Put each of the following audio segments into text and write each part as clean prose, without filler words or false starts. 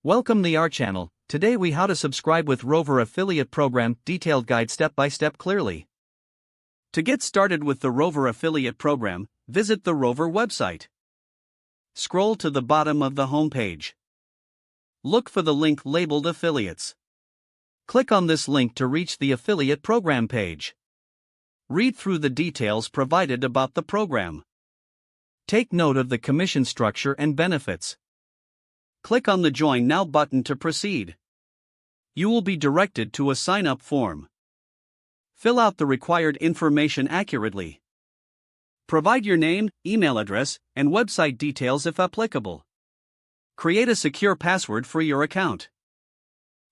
Welcome to our channel. Today we how to subscribe with Rover affiliate program, detailed guide step by step clearly. To get started with the Rover affiliate program, visit the Rover website. Scroll to the bottom of the home page. Look for the link labeled affiliates. Click on this link to reach the affiliate program page. Read through the details provided about the program. Take note of the commission structure and benefits. Click on the Join Now button to proceed. You will be directed to a sign-up form. Fill out the required information accurately. Provide your name, email address, and website details if applicable. Create a secure password for your account.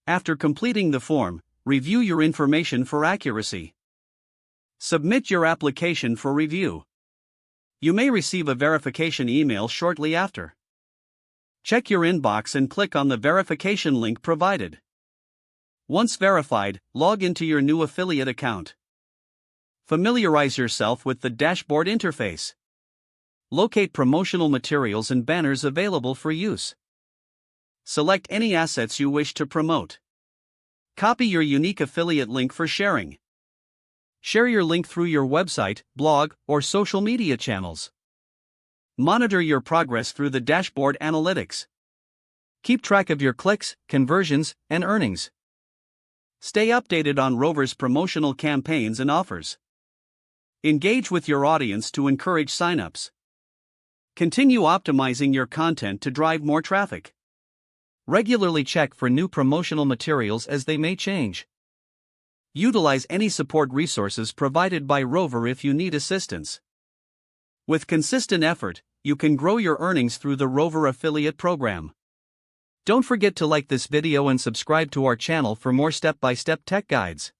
After completing the form, review your information for accuracy. Submit your application for review. You may receive a verification email shortly after. Check your inbox and click on the verification link provided. Once verified, log into your new affiliate account. Familiarize yourself with the dashboard interface. Locate promotional materials and banners available for use. Select any assets you wish to promote. Copy your unique affiliate link for sharing. Share your link through your website, blog, or social media channels. Monitor your progress through the dashboard analytics. Keep track of your clicks, conversions, and earnings. Stay updated on Rover's promotional campaigns and offers. Engage with your audience to encourage signups. Continue optimizing your content to drive more traffic. Regularly check for new promotional materials as they may change. Utilize any support resources provided by Rover if you need assistance. With consistent effort, you can grow your earnings through the Rover affiliate program. Don't forget to like this video and subscribe to our channel for more step-by-step tech guides.